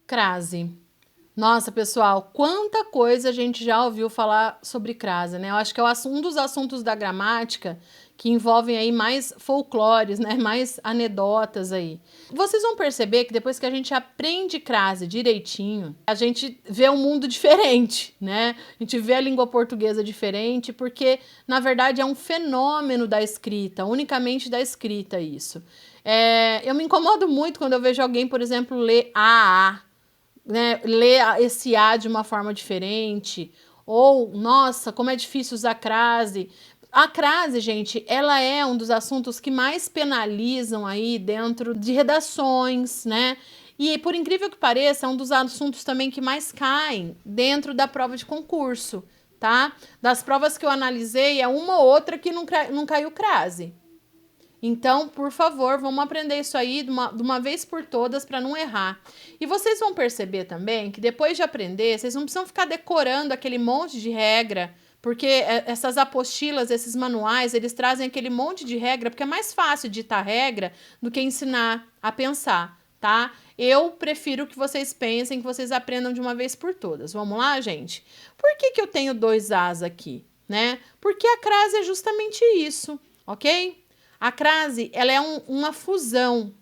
Crase. Nossa, pessoal, quanta coisa a gente já ouviu falar sobre crase, né? Eu acho que é um dos assuntos da gramática que envolvem aí mais folclores, né? Mais anedotas aí. Vocês vão perceber que depois que a gente aprende crase direitinho, a gente vê um mundo diferente, né? A gente vê a língua portuguesa diferente, porque, na verdade, é um fenômeno da escrita, unicamente da escrita isso. Eu me incomodo muito quando eu vejo alguém, por exemplo, ler a, né, ler esse A de uma forma diferente, ou, nossa, como é difícil usar crase. A crase, gente, ela é um dos assuntos que mais penalizam aí dentro de redações, né? E, por incrível que pareça, é um dos assuntos também que mais caem dentro da prova de concurso, tá? Das provas que eu analisei, é uma ou outra que não caiu crase. Então, por favor, vamos aprender isso aí de uma vez por todas para não errar. E vocês vão perceber também que depois de aprender, vocês não precisam ficar decorando aquele monte de regra, porque essas apostilas, esses manuais, eles trazem aquele monte de regra, porque é mais fácil ditar regra do que ensinar a pensar, tá? Eu prefiro que vocês pensem, que vocês aprendam de uma vez por todas. Vamos lá, gente? Por que eu tenho dois As aqui, né? Porque a crase é justamente isso, ok? A crase, ela é uma fusão.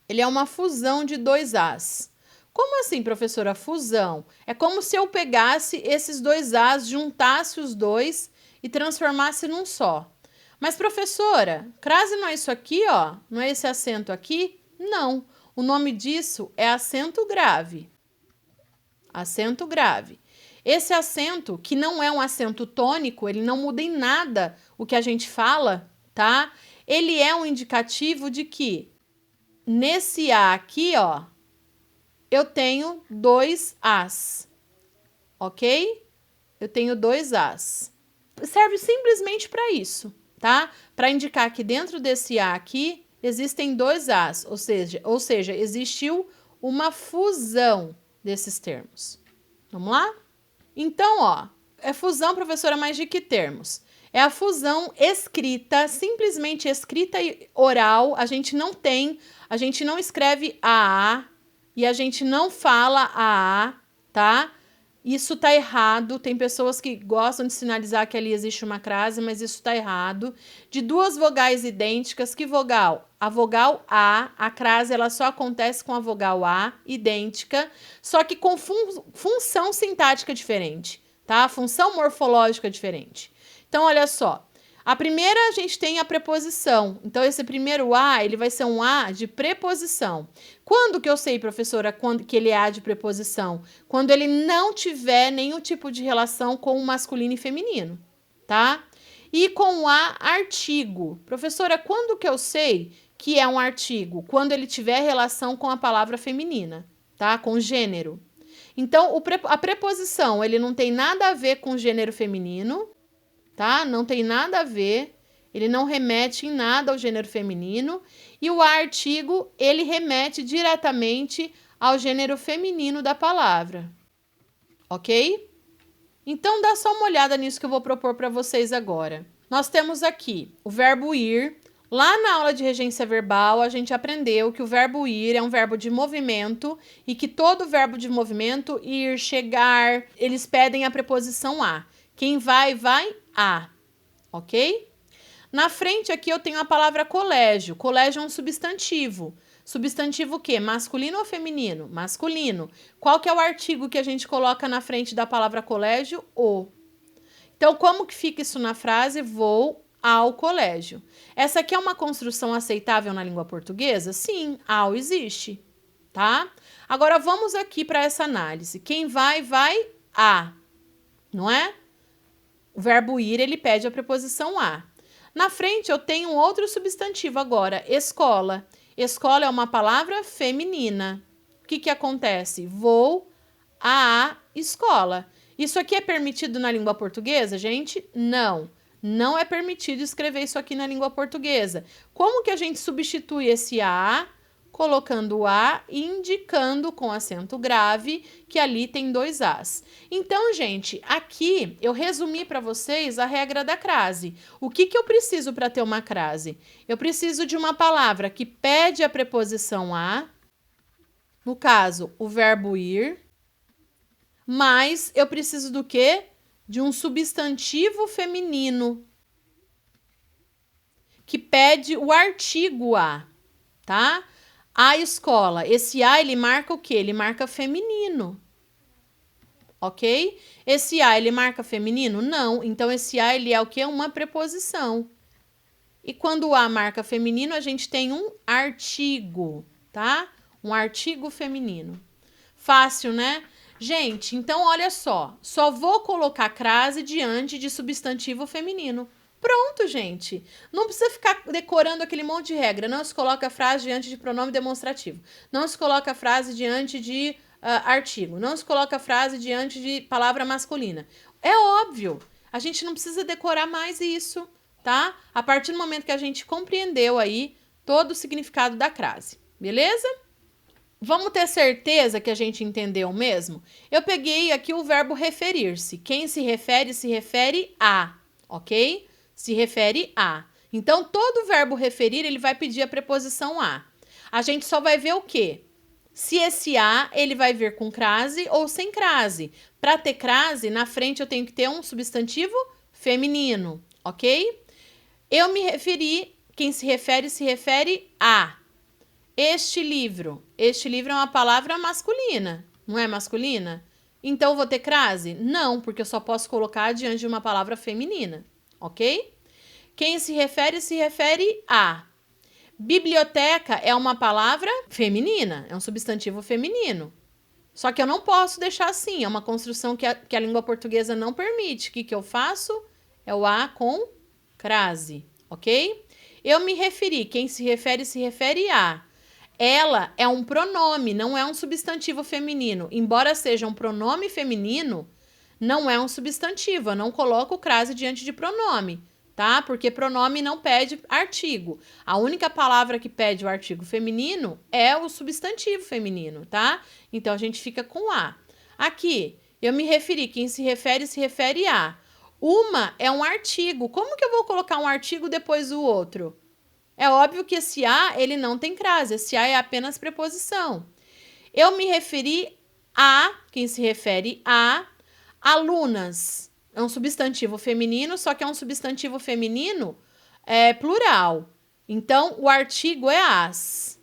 Ele é uma fusão de dois As. Como assim, professora? Fusão. É como se eu pegasse esses dois As, juntasse os dois e transformasse num só. Mas, professora, crase não é isso aqui, ó? Não é esse acento aqui? Não. O nome disso é acento grave. Acento grave. Esse acento, que não é um acento tônico, ele não muda em nada o que a gente fala, tá? Ele é um indicativo de que nesse A aqui, ó, eu tenho dois As, ok? Eu tenho dois As. Serve simplesmente para isso, tá? Para indicar que dentro desse A aqui existem dois As, ou seja, existiu uma fusão desses termos. Vamos lá? Então, ó, é fusão, professora, mas de que termos? É a fusão escrita, simplesmente escrita e oral. A gente não escreve a e a gente não fala a, tá? Isso tá errado. Tem pessoas que gostam de sinalizar que ali existe uma crase, mas isso tá errado. De duas vogais idênticas, que vogal? A vogal a crase ela só acontece com a vogal A idêntica, só que com função sintática diferente, tá? Função morfológica diferente. Então, olha só. A primeira, a gente tem a preposição. Então, esse primeiro A, ele vai ser um A de preposição. Quando que eu sei, professora, que ele é A de preposição? Quando ele não tiver nenhum tipo de relação com o masculino e feminino, tá? E com o A, artigo. Professora, quando que eu sei que é um artigo? Quando ele tiver relação com a palavra feminina, tá? Com gênero. Então, a preposição, ele não tem nada a ver com gênero feminino, tá? Não tem nada a ver, ele não remete em nada ao gênero feminino, e o artigo, ele remete diretamente ao gênero feminino da palavra, ok? Então, dá só uma olhada nisso que eu vou propor para vocês agora. Nós temos aqui o verbo ir. Lá na aula de regência verbal, a gente aprendeu que o verbo ir é um verbo de movimento e que todo verbo de movimento, ir, chegar, eles pedem a preposição a. Quem vai, vai a, ok? Na frente aqui eu tenho a palavra colégio. Colégio é um substantivo. Substantivo o quê? Masculino ou feminino? Masculino. Qual que é o artigo que a gente coloca na frente da palavra colégio? O. Então, como que fica isso na frase? Vou ao colégio. Essa aqui é uma construção aceitável na língua portuguesa? Sim, ao existe, tá? Agora, vamos aqui para essa análise. Quem vai, vai a, não é? O verbo ir, ele pede a preposição a. Na frente, eu tenho um outro substantivo agora, escola. Escola é uma palavra feminina. O que acontece? Vou à escola. Isso aqui é permitido na língua portuguesa, gente? Não. Não é permitido escrever isso aqui na língua portuguesa. Como que a gente substitui esse a, colocando o a e indicando com acento grave que ali tem dois as? Então, gente, aqui eu resumi para vocês a regra da crase. O que eu preciso para ter uma crase? Eu preciso de uma palavra que pede a preposição a, No caso, o verbo ir, mas eu preciso do quê? De um substantivo feminino que pede o artigo a, tá? A escola. Esse a, ele marca o quê? Ele marca feminino. Ok? Esse a, ele marca feminino? Não. Então, esse a, ele é o quê? Uma preposição. E quando o a marca feminino, a gente tem um artigo, tá? Um artigo feminino. Fácil, né? Gente, então olha só vou colocar crase diante de substantivo feminino. Pronto, gente. Não precisa ficar decorando aquele monte de regra. Não se coloca a frase diante de pronome demonstrativo. Não se coloca a frase diante de artigo. Não se coloca a frase diante de palavra masculina. É óbvio. A gente não precisa decorar mais isso, tá? A partir do momento que a gente compreendeu aí todo o significado da crase. Beleza? Vamos ter certeza que a gente entendeu mesmo? Eu peguei aqui o verbo referir-se. Quem se refere a, ok? Se refere a. Então, todo verbo referir, ele vai pedir a preposição a. A gente só vai ver o quê? Se esse a, ele vai vir com crase ou sem crase. Para ter crase, na frente eu tenho que ter um substantivo feminino, ok? Eu me referi, quem se refere a. Este livro é uma palavra masculina, não é masculina? Então, eu vou ter crase? Não, porque eu só posso colocar diante de uma palavra feminina, ok? Quem se refere a. Biblioteca é uma palavra feminina, é um substantivo feminino. Só que eu não posso deixar assim, é uma construção que a língua portuguesa não permite. O que eu faço? É o a com crase, ok? Eu me referi, quem se refere a. Ela é um pronome, não é um substantivo feminino. Embora seja um pronome feminino, não é um substantivo. Eu não coloco crase diante de pronome, tá? Porque pronome não pede artigo. A única palavra que pede o artigo feminino é o substantivo feminino, tá? Então, a gente fica com a. Aqui, eu me referi, quem se refere a. Uma é um artigo. Como que eu vou colocar um artigo depois do outro? É óbvio que esse a, ele não tem crase. Esse a é apenas preposição. Eu me referi a, quem se refere a, alunas. É um substantivo feminino, só que é um substantivo feminino plural. Então, o artigo é as.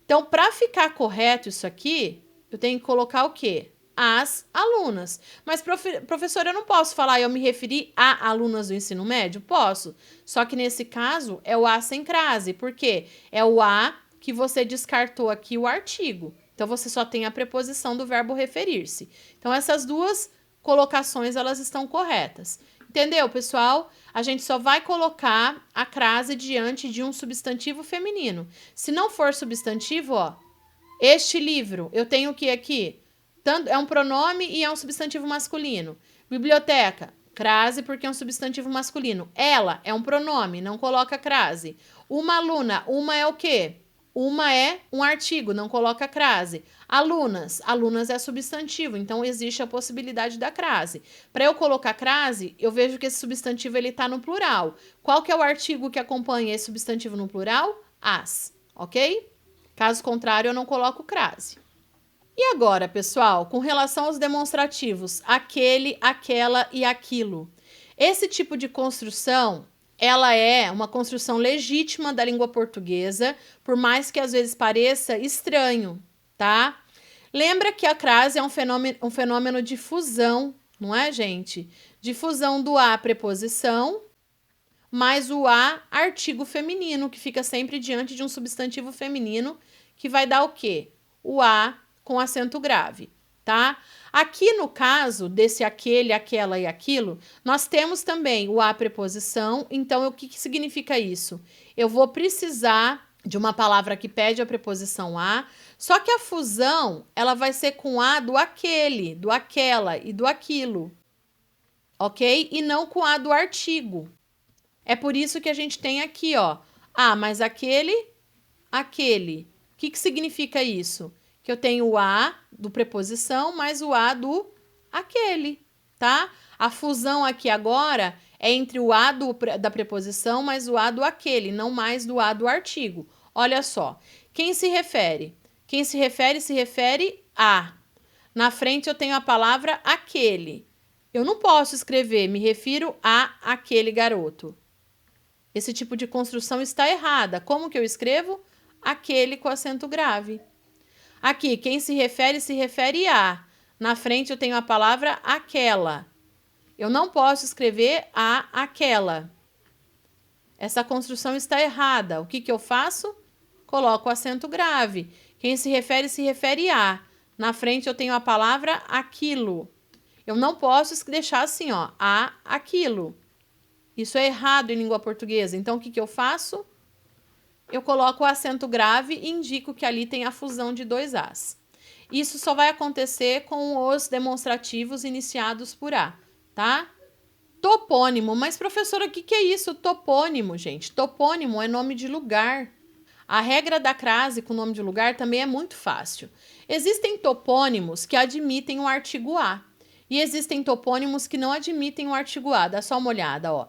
Então, para ficar correto isso aqui, eu tenho que colocar o quê? As alunas. Mas, professora, eu não posso falar eu me referi a alunas do ensino médio? Posso. Só que nesse caso é o a sem crase. Por quê? É o a que você descartou aqui o artigo. Então, você só tem a preposição do verbo referir-se. Então, essas duas colocações, elas estão corretas. Entendeu, pessoal? A gente só vai colocar a crase diante de um substantivo feminino. Se não for substantivo, ó, este livro, eu tenho o que aqui? Tanto, é um pronome e é um substantivo masculino. Biblioteca, crase porque é um substantivo masculino. Ela é um pronome, não coloca crase. Uma aluna, uma é o quê? Uma é um artigo, não coloca crase. Alunas, alunas é substantivo, então existe a possibilidade da crase. Para eu colocar crase, eu vejo que esse substantivo ele está no plural. Qual que é o artigo que acompanha esse substantivo no plural? As, ok? Caso contrário, eu não coloco crase. E agora, pessoal, com relação aos demonstrativos, aquele, aquela e aquilo. Esse tipo de construção, ela é uma construção legítima da língua portuguesa, por mais que às vezes pareça estranho, tá? Lembra que a crase é um fenômeno de fusão, não é, gente? De fusão do a preposição mais o a artigo feminino, que fica sempre diante de um substantivo feminino, que vai dar o quê? O a com acento grave, tá? Aqui no caso desse aquele, aquela e aquilo, nós temos também o a preposição. Então, o que significa isso? Eu vou precisar de uma palavra que pede a preposição a, só que a fusão, ela vai ser com a do aquele, do aquela e do aquilo, ok? E não com a do artigo. É por isso que a gente tem aqui, ó, mas aquele, aquele. O que significa isso? Que eu tenho o a do preposição mais o a do aquele, tá? A fusão aqui agora é entre o a da preposição mais o a do aquele, não mais do a do artigo. Olha só, quem se refere? Quem se refere a. Na frente eu tenho a palavra aquele. Eu não posso escrever me refiro a aquele garoto. Esse tipo de construção está errada. Como que eu escrevo? Aquele com acento grave. Aqui, quem se refere a. Na frente eu tenho a palavra aquela. Eu não posso escrever a aquela. Essa construção está errada. O que eu faço? Coloco o acento grave. Quem se refere a. Na frente eu tenho a palavra aquilo. Eu não posso deixar assim, ó, a aquilo. Isso é errado em língua portuguesa. Então, o que eu faço? Eu coloco o acento grave e indico que ali tem a fusão de dois As. Isso só vai acontecer com os demonstrativos iniciados por A, tá? Topônimo. Mas, professora, o que é isso? Topônimo, gente. Topônimo é nome de lugar. A regra da crase com nome de lugar também é muito fácil. Existem topônimos que admitem o artigo A. E existem topônimos que não admitem o artigo A. Dá só uma olhada, ó.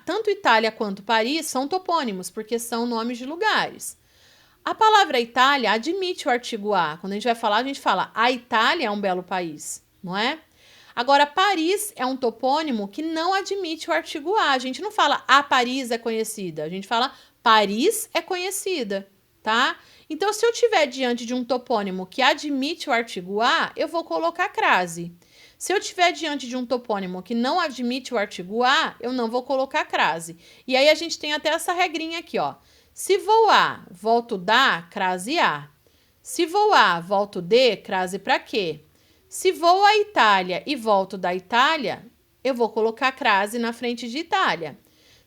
Tanto Itália quanto Paris são topônimos, porque são nomes de lugares. A palavra Itália admite o artigo A. Quando a gente vai falar, a gente fala a Itália é um belo país, não é? Agora, Paris é um topônimo que não admite o artigo A. A gente não fala a Paris é conhecida, a gente fala Paris é conhecida, tá? Então, se eu tiver diante de um topônimo que admite o artigo A, eu vou colocar crase. Se eu tiver diante de um topônimo que não admite o artigo A, eu não vou colocar crase. E aí a gente tem até essa regrinha aqui, ó. Se vou A, volto da, crase A. Se vou A, volto de, crase para quê? Se vou à Itália e volto da Itália, eu vou colocar crase na frente de Itália.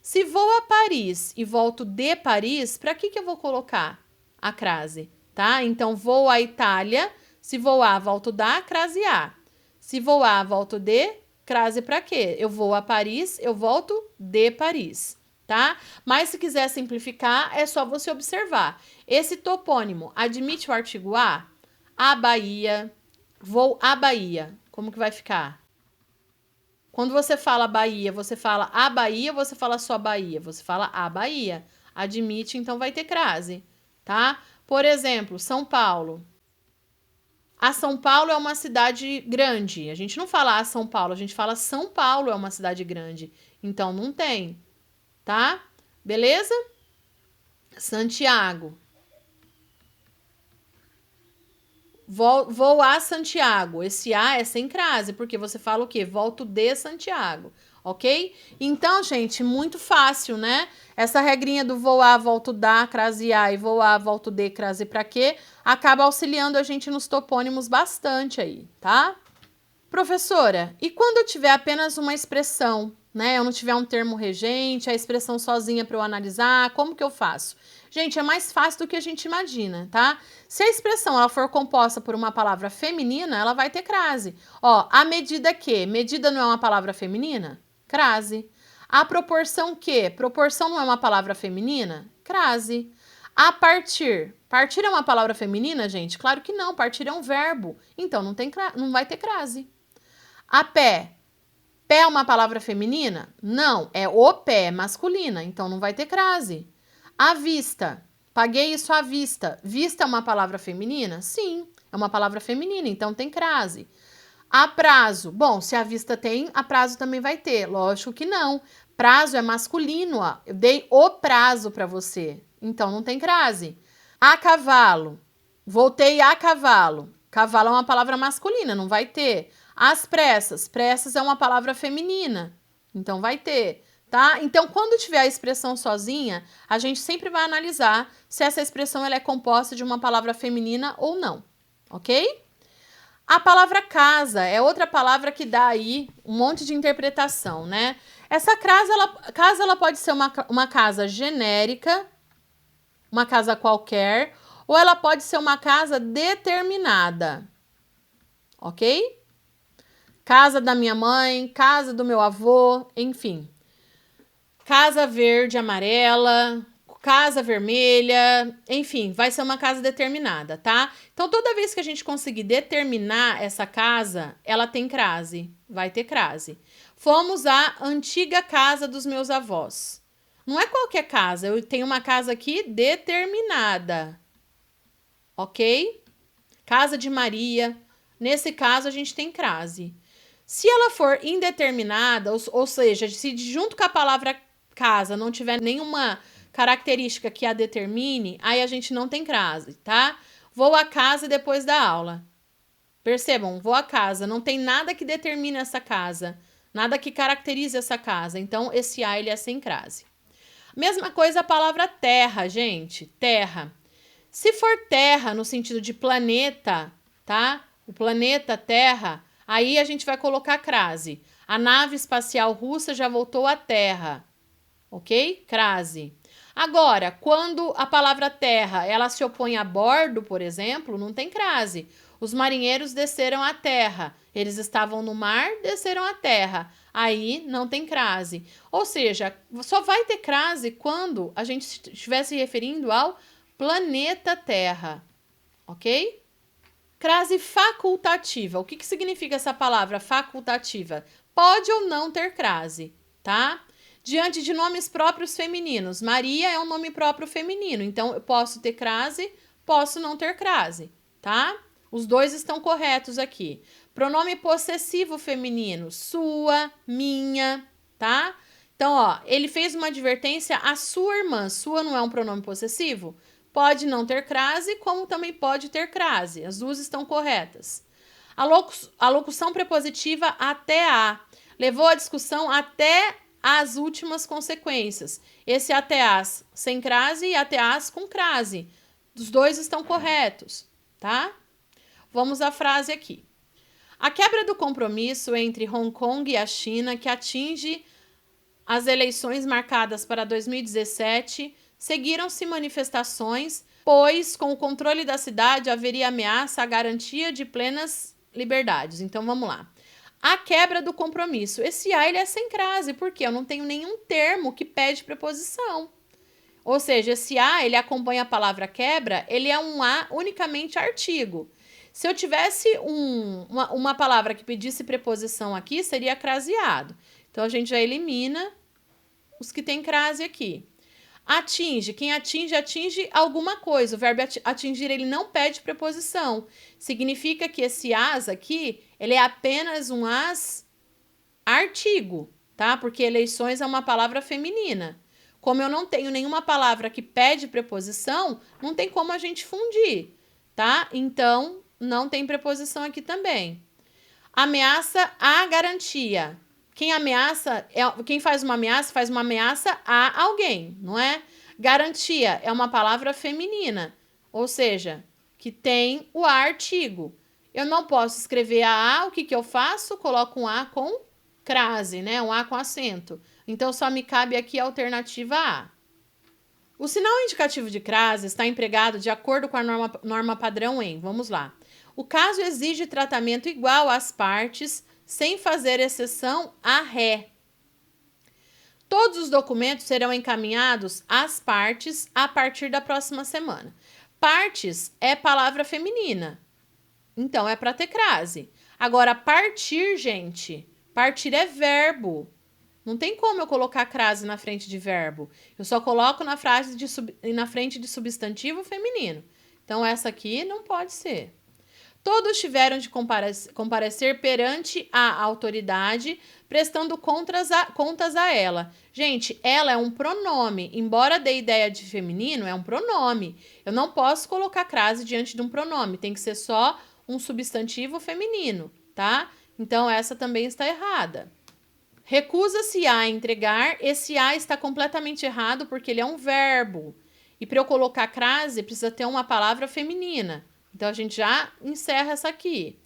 Se vou a Paris e volto de Paris, para que eu vou colocar a crase, tá? Então, vou à Itália, se vou a, volto da, crase A. Se vou a, volto de, crase para quê? Eu vou a Paris, eu volto de Paris, tá? Mas se quiser simplificar, é só você observar. Esse topônimo admite o artigo A? A Bahia, vou à Bahia. Como que vai ficar? Quando você fala Bahia, você fala a Bahia ou você fala só Bahia? Você fala a Bahia. Admite, então vai ter crase, tá? Por exemplo, São Paulo. A São Paulo é uma cidade grande. A gente não fala a São Paulo, a gente fala São Paulo é uma cidade grande. Então não tem, tá? Beleza? Santiago. Vou a Santiago. Esse A é sem crase, porque você fala o quê? Volto de Santiago, ok? Então, gente, muito fácil, né? Essa regrinha do vou a, volto da, crase A e vou a, volto de, crase pra quê? Acaba auxiliando a gente nos topônimos bastante aí, tá? Professora, e quando eu tiver apenas uma expressão, né? Eu não tiver um termo regente, a expressão sozinha para eu analisar, como que eu faço? Gente, é mais fácil do que a gente imagina, tá? Se a expressão ela for composta por uma palavra feminina, ela vai ter crase. Ó, a medida que? Medida não é uma palavra feminina? Crase. A proporção que? Proporção não é uma palavra feminina? Crase. A partir. Partir é uma palavra feminina, gente? Claro que não, partir é um verbo. Então não vai ter crase. A pé. Pé é uma palavra feminina? Não, é o pé, masculina, então não vai ter crase. À vista. Paguei isso à vista. Vista é uma palavra feminina? Sim, é uma palavra feminina, então tem crase. A prazo. Bom, se a vista tem, a prazo também vai ter. Lógico que não. Prazo é masculino, ó. Eu dei o prazo para você, então não tem crase. A cavalo. Voltei a cavalo. Cavalo é uma palavra masculina, não vai ter. As pressas. Pressas é uma palavra feminina, então vai ter. Tá? Então, quando tiver a expressão sozinha, a gente sempre vai analisar se essa expressão ela é composta de uma palavra feminina ou não, ok? A palavra casa é outra palavra que dá aí um monte de interpretação, né? Essa casa ela pode ser uma casa genérica, uma casa qualquer, ou ela pode ser uma casa determinada, ok? Casa da minha mãe, casa do meu avô, enfim. Casa verde, amarela, casa vermelha, enfim, vai ser uma casa determinada, tá? Então, toda vez que a gente conseguir determinar essa casa, ela tem crase, vai ter crase. Fomos à antiga casa dos meus avós. Não é qualquer casa, eu tenho uma casa aqui determinada, ok? Casa de Maria. Nesse caso, a gente tem crase. Se ela for indeterminada, ou seja, se junto com a palavra casa não tiver nenhuma característica que a determine, aí a gente não tem crase, tá? Vou à casa depois da aula. Percebam, vou à casa. Não tem nada que determine essa casa. Nada que caracterize essa casa. Então, esse A, ele é sem crase. Mesma coisa a palavra terra, gente. Terra. Se for terra no sentido de planeta, tá? O planeta Terra, aí a gente vai colocar crase. A nave espacial russa já voltou à Terra. Ok? Crase. Agora, quando a palavra terra, ela se opõe a bordo, por exemplo, não tem crase. Os marinheiros desceram à terra. Eles estavam no mar, desceram à terra. Aí não tem crase. Ou seja, só vai ter crase quando a gente estiver se referindo ao planeta Terra. Ok? Crase facultativa. O que significa essa palavra facultativa? Pode ou não ter crase, tá? Diante de nomes próprios femininos. Maria é um nome próprio feminino, então eu posso ter crase, posso não ter crase, tá? Os dois estão corretos aqui. Pronome possessivo feminino, sua, minha, tá? Então, ó, ele fez uma advertência à sua irmã. Sua não é um pronome possessivo? Pode não ter crase, como também pode ter crase. As duas estão corretas. A locução prepositiva até a levou a discussão até as últimas consequências. Esse até as sem crase e até as com crase. Os dois estão corretos, tá? Vamos à frase aqui. A quebra do compromisso entre Hong Kong e a China, que atinge as eleições marcadas para 2017, seguiram-se manifestações, pois com o controle da cidade haveria ameaça à garantia de plenas liberdades. Então vamos lá. A quebra do compromisso. Esse A ele é sem crase, porque eu não tenho nenhum termo que pede preposição. Ou seja, esse A ele acompanha a palavra quebra, ele é um A unicamente artigo. Se eu tivesse uma palavra que pedisse preposição aqui, seria craseado. Então a gente já elimina os que tem crase aqui. Atinge. Quem atinge, atinge alguma coisa. O verbo atingir, ele não pede preposição. Significa que esse as aqui, ele é apenas um as artigo, tá? Porque eleições é uma palavra feminina. Como eu não tenho nenhuma palavra que pede preposição, não tem como a gente fundir, tá? Então, não tem preposição aqui também. Ameaça à garantia. Quem faz uma ameaça a alguém, não é? Garantia é uma palavra feminina, ou seja, que tem o a artigo. Eu não posso escrever a, o que eu faço? Coloco um a com crase, né? Um a com acento. Então, só me cabe aqui a alternativa A. O sinal indicativo de crase está empregado de acordo com a norma padrão em, vamos lá. O caso exige tratamento igual às partes, sem fazer exceção a ré. Todos os documentos serão encaminhados às partes a partir da próxima semana. Partes é palavra feminina, então é para ter crase. Agora, partir, gente, partir é verbo. Não tem como eu colocar crase na frente de verbo. Eu só coloco na frente de substantivo feminino. Então, essa aqui não pode ser. Todos tiveram de comparecer perante a autoridade, prestando contas a ela. Gente, ela é um pronome. Embora dê ideia de feminino, é um pronome. Eu não posso colocar crase diante de um pronome. Tem que ser só um substantivo feminino, tá? Então, essa também está errada. Recusa-se a entregar. Esse a está completamente errado porque ele é um verbo. E para eu colocar crase, precisa ter uma palavra feminina. Então, a gente já encerra essa aqui.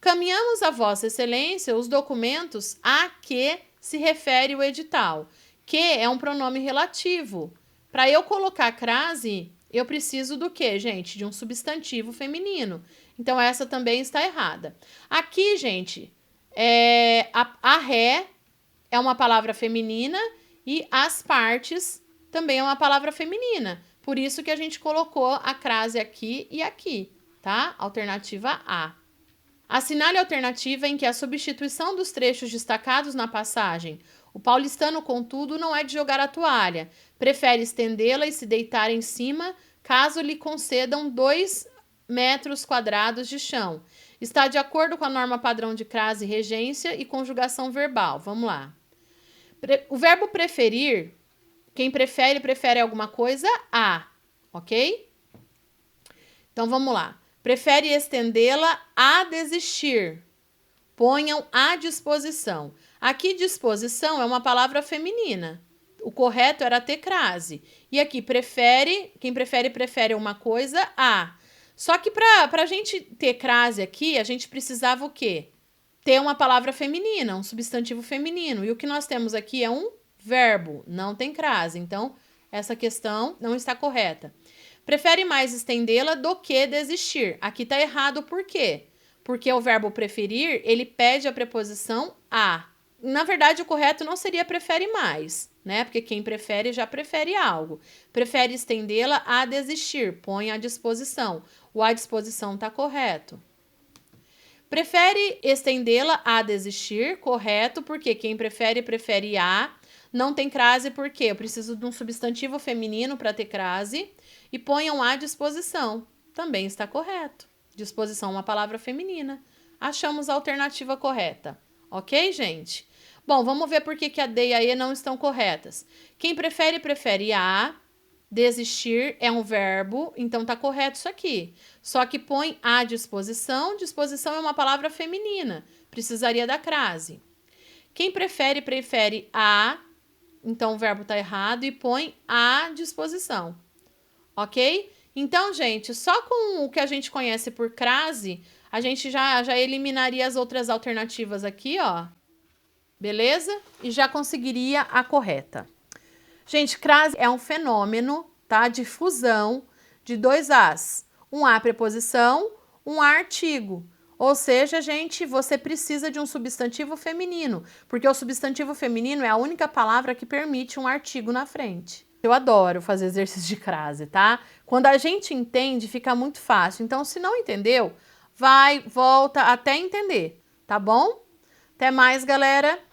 Caminhamos a Vossa Excelência os documentos a que se refere o edital. Que é um pronome relativo. Para eu colocar crase, eu preciso do quê, gente? De um substantivo feminino. Então, essa também está errada. Aqui, gente, a ré é uma palavra feminina e as partes também é uma palavra feminina. Por isso que a gente colocou a crase aqui e aqui, tá? Alternativa A. Assinale a alternativa em que a substituição dos trechos destacados na passagem. O paulistano, contudo, não é de jogar a toalha. Prefere estendê-la e se deitar em cima, caso lhe concedam 2 metros quadrados de chão. Está de acordo com a norma padrão de crase, regência e conjugação verbal. Vamos lá. O verbo preferir, quem prefere, prefere alguma coisa a, ok? Então, vamos lá. Prefere estendê-la a desistir. Ponham à disposição. Aqui, disposição é uma palavra feminina. O correto era ter crase. E aqui, prefere, quem prefere, prefere uma coisa a. Só que para a gente ter crase aqui, a gente precisava o quê? Ter uma palavra feminina, um substantivo feminino. E o que nós temos aqui é um verbo, não tem crase. Então, essa questão não está correta. Prefere mais estendê-la do que desistir. Aqui está errado por quê? Porque o verbo preferir, ele pede a preposição a. Na verdade, o correto não seria prefere mais, né? Porque quem prefere já prefere algo. Prefere estendê-la a desistir. Põe à disposição. O à disposição está correto. Prefere estendê-la a desistir, correto, porque quem prefere, prefere a. Não tem crase, por quê? Eu preciso de um substantivo feminino para ter crase. E ponham à disposição. Também está correto. Disposição é uma palavra feminina. Achamos a alternativa correta. Ok, gente? Bom, vamos ver por que a D e a E não estão corretas. Quem prefere, prefere a. Desistir é um verbo, então tá correto isso aqui. Só que põe à disposição. Disposição é uma palavra feminina. Precisaria da crase. Quem prefere, prefere a. Então o verbo tá errado e põe à disposição. Ok? Então, gente, só com o que a gente conhece por crase, a gente já eliminaria as outras alternativas aqui, ó. Beleza? E já conseguiria a correta. Gente, crase é um fenômeno, tá? De fusão de dois As. Um A preposição, um A artigo. Ou seja, gente, você precisa de um substantivo feminino, porque o substantivo feminino é a única palavra que permite um artigo na frente. Eu adoro fazer exercício de crase, tá? Quando a gente entende, fica muito fácil. Então, se não entendeu, vai, volta até entender, tá bom? Até mais, galera!